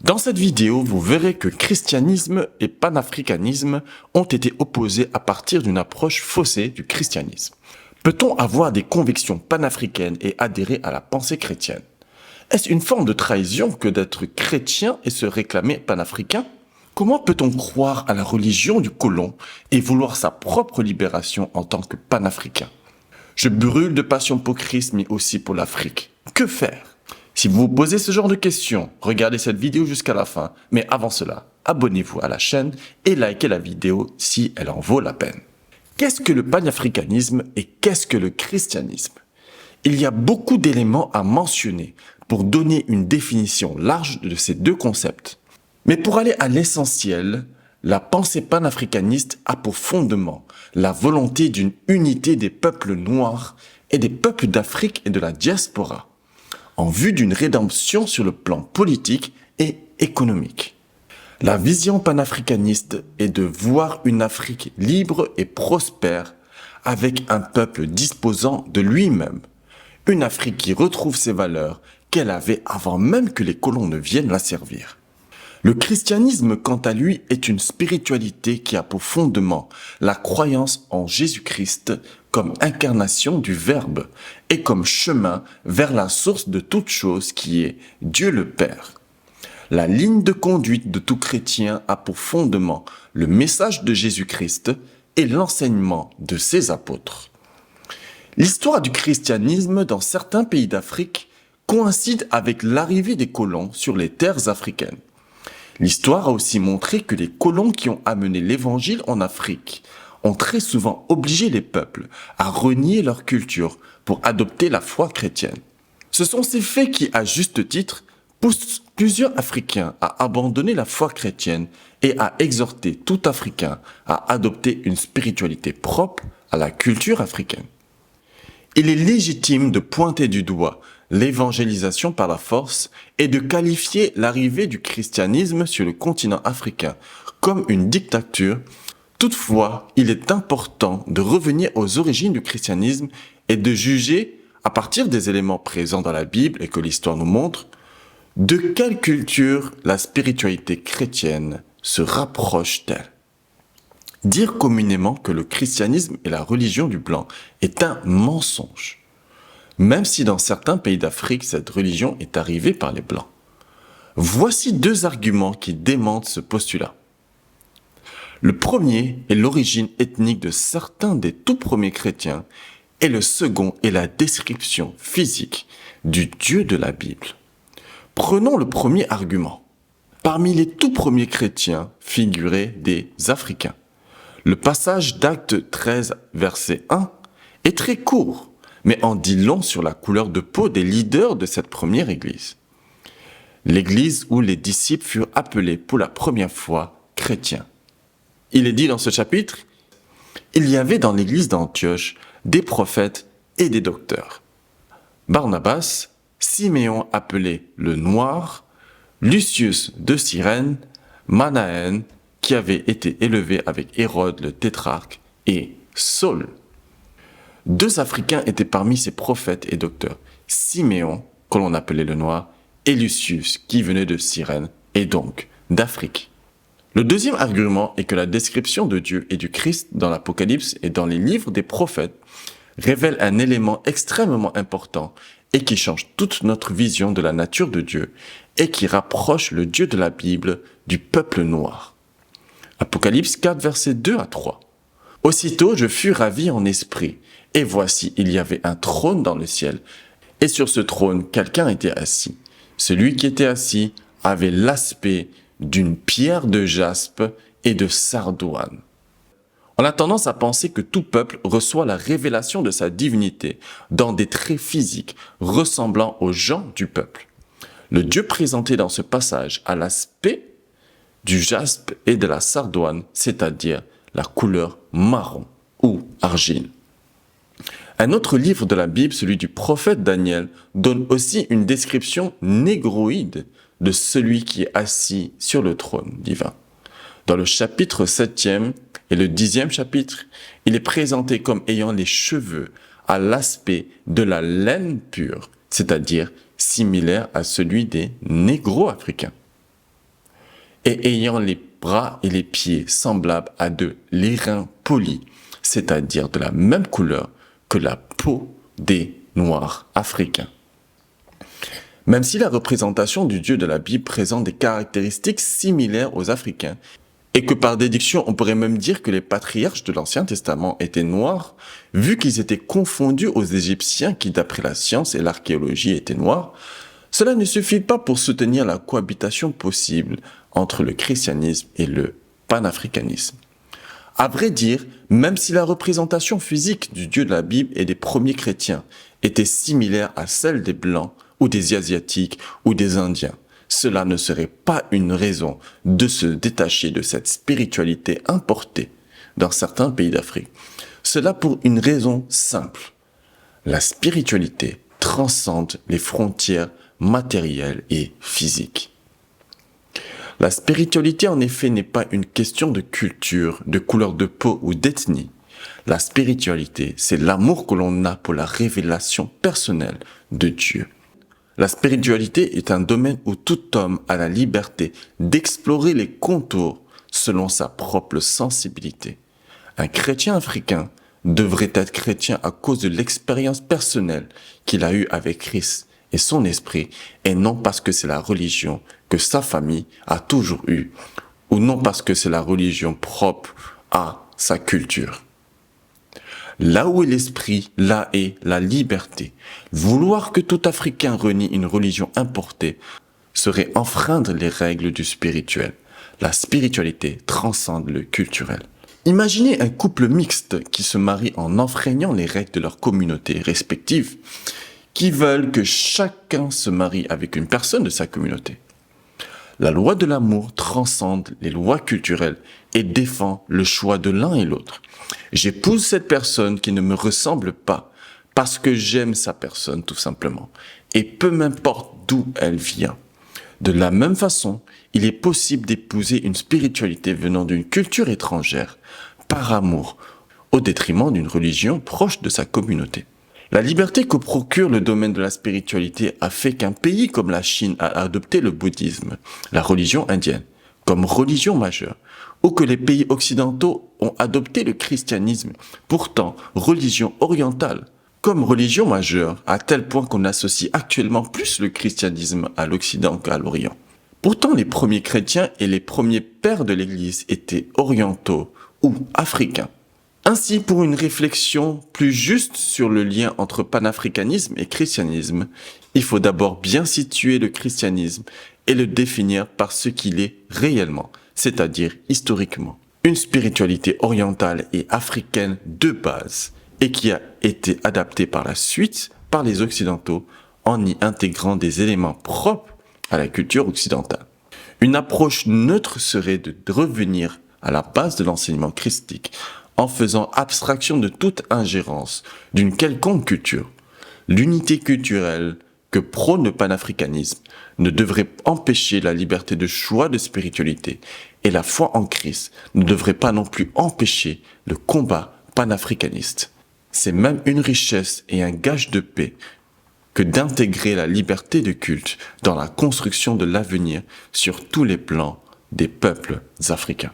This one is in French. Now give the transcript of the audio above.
Dans cette vidéo, vous verrez que christianisme et panafricanisme ont été opposés à partir d'une approche faussée du christianisme. Peut-on avoir des convictions panafricaines et adhérer à la pensée chrétienne? Est-ce une forme de trahison que d'être chrétien et se réclamer panafricain? Comment peut-on croire à la religion du colon et vouloir sa propre libération en tant que panafricain? Je brûle de passion pour Christ, mais aussi pour l'Afrique. Que faire? Si vous vous posez ce genre de questions, regardez cette vidéo jusqu'à la fin. Mais avant cela, abonnez-vous à la chaîne et likez la vidéo si elle en vaut la peine. Qu'est-ce que le panafricanisme et qu'est-ce que le christianisme? Il y a beaucoup d'éléments à mentionner pour donner une définition large de ces deux concepts. Mais pour aller à l'essentiel, la pensée panafricaniste a pour fondement la volonté d'une unité des peuples noirs et des peuples d'Afrique et de la diaspora, en vue d'une rédemption sur le plan politique et économique. La vision panafricaniste est de voir une Afrique libre et prospère avec un peuple disposant de lui-même, une Afrique qui retrouve ses valeurs qu'elle avait avant même que les colons ne viennent la servir. Le christianisme, quant à lui, est une spiritualité qui a pour fondement la croyance en Jésus-Christ comme incarnation du Verbe et comme chemin vers la source de toute chose qui est Dieu le Père. La ligne de conduite de tout chrétien a pour fondement le message de Jésus-Christ et l'enseignement de ses apôtres. L'histoire du christianisme dans certains pays d'Afrique coïncide avec l'arrivée des colons sur les terres africaines. L'histoire a aussi montré que les colons qui ont amené l'évangile en Afrique ont très souvent obligé les peuples à renier leur culture pour adopter la foi chrétienne. Ce sont ces faits qui, à juste titre, poussent plusieurs Africains à abandonner la foi chrétienne et à exhorter tout Africain à adopter une spiritualité propre à la culture africaine. Il est légitime de pointer du doigt l'évangélisation par la force et de qualifier l'arrivée du christianisme sur le continent africain comme une dictature. Toutefois, il est important de revenir aux origines du christianisme et de juger, à partir des éléments présents dans la Bible et que l'histoire nous montre, de quelle culture la spiritualité chrétienne se rapproche-t-elle. Dire communément que le christianisme est la religion du blanc est un mensonge, même si dans certains pays d'Afrique, cette religion est arrivée par les blancs. Voici deux arguments qui démentent ce postulat. Le premier est l'origine ethnique de certains des tout premiers chrétiens et le second est la description physique du Dieu de la Bible. Prenons le premier argument. Parmi les tout premiers chrétiens figuraient des Africains. Le passage d'Actes 13, verset 1 est très court, mais en dit long sur la couleur de peau des leaders de cette première église. L'église où les disciples furent appelés pour la première fois chrétiens. Il est dit dans ce chapitre, « Il y avait dans l'église d'Antioche des prophètes et des docteurs. Barnabas, Siméon appelé le Noir, Lucius de Cyrène, Manaën, qui avait été élevé avec Hérode le tétrarque, et Saul. » Deux Africains étaient parmi ces prophètes et docteurs, Siméon, que l'on appelait le Noir, et Lucius, qui venait de Cyrène, et donc d'Afrique. Le deuxième argument est que la description de Dieu et du Christ dans l'Apocalypse et dans les livres des prophètes révèle un élément extrêmement important et qui change toute notre vision de la nature de Dieu et qui rapproche le Dieu de la Bible du peuple noir. Apocalypse 4, versets 2 à 3. « Aussitôt je fus ravi en esprit, et voici il y avait un trône dans le ciel, et sur ce trône quelqu'un était assis. Celui qui était assis avait l'aspect d'une pierre de jaspe et de sardoine. » On a tendance à penser que tout peuple reçoit la révélation de sa divinité dans des traits physiques ressemblant aux gens du peuple. Le Dieu présenté dans ce passage a l'aspect du jaspe et de la sardoine, c'est-à-dire la couleur marron ou argile. Un autre livre de la Bible, celui du prophète Daniel, donne aussi une description négroïde de celui qui est assis sur le trône divin. Dans le chapitre 7e et le 10e chapitre, il est présenté comme ayant les cheveux à l'aspect de la laine pure, c'est-à-dire similaire à celui des négro-africains. et ayant les bras et les pieds semblables à de l'airain poli, c'est-à-dire de la même couleur que la peau des Noirs africains. Même si la représentation du Dieu de la Bible présente des caractéristiques similaires aux Africains, et que par déduction on pourrait même dire que les patriarches de l'Ancien Testament étaient noirs, vu qu'ils étaient confondus aux Égyptiens qui d'après la science et l'archéologie étaient noirs, cela ne suffit pas pour soutenir la cohabitation possible entre le christianisme et le panafricanisme. À vrai dire, même si la représentation physique du Dieu de la Bible et des premiers chrétiens était similaire à celle des Blancs ou des Asiatiques ou des Indiens, cela ne serait pas une raison de se détacher de cette spiritualité importée dans certains pays d'Afrique. Cela pour une raison simple. La spiritualité transcende les frontières matérielles et physiques. La spiritualité, en effet, n'est pas une question de culture, de couleur de peau ou d'ethnie. La spiritualité, c'est l'amour que l'on a pour la révélation personnelle de Dieu. La spiritualité est un domaine où tout homme a la liberté d'explorer les contours selon sa propre sensibilité. Un chrétien africain devrait être chrétien à cause de l'expérience personnelle qu'il a eue avec Christ et son esprit, et non parce que c'est la religion que sa famille a toujours eue, ou non parce que c'est la religion propre à sa culture. Là où est l'esprit, là est la liberté. Vouloir que tout Africain renie une religion importée serait enfreindre les règles du spirituel. La spiritualité transcende le culturel. Imaginez un couple mixte qui se marie en enfreignant les règles de leur communauté respective, qui veulent que chacun se marie avec une personne de sa communauté. La loi de l'amour transcende les lois culturelles et défend le choix de l'un et l'autre. J'épouse cette personne qui ne me ressemble pas parce que j'aime sa personne tout simplement, et peu m'importe d'où elle vient. De la même façon, il est possible d'épouser une spiritualité venant d'une culture étrangère par amour, au détriment d'une religion proche de sa communauté. La liberté que procure le domaine de la spiritualité a fait qu'un pays comme la Chine a adopté le bouddhisme, la religion indienne, comme religion majeure, ou que les pays occidentaux ont adopté le christianisme, pourtant religion orientale, comme religion majeure, à tel point qu'on associe actuellement plus le christianisme à l'Occident qu'à l'Orient. Pourtant, les premiers chrétiens et les premiers pères de l'Église étaient orientaux ou africains. Ainsi, pour une réflexion plus juste sur le lien entre panafricanisme et christianisme, il faut d'abord bien situer le christianisme et le définir par ce qu'il est réellement, c'est-à-dire historiquement. Une spiritualité orientale et africaine de base, et qui a été adaptée par la suite par les Occidentaux en y intégrant des éléments propres à la culture occidentale. Une approche neutre serait de revenir à la base de l'enseignement christique, en faisant abstraction de toute ingérence d'une quelconque culture. L'unité culturelle que prône le panafricanisme ne devrait empêcher la liberté de choix de spiritualité, et la foi en Christ ne devrait pas non plus empêcher le combat panafricaniste. C'est même une richesse et un gage de paix que d'intégrer la liberté de culte dans la construction de l'avenir sur tous les plans des peuples africains.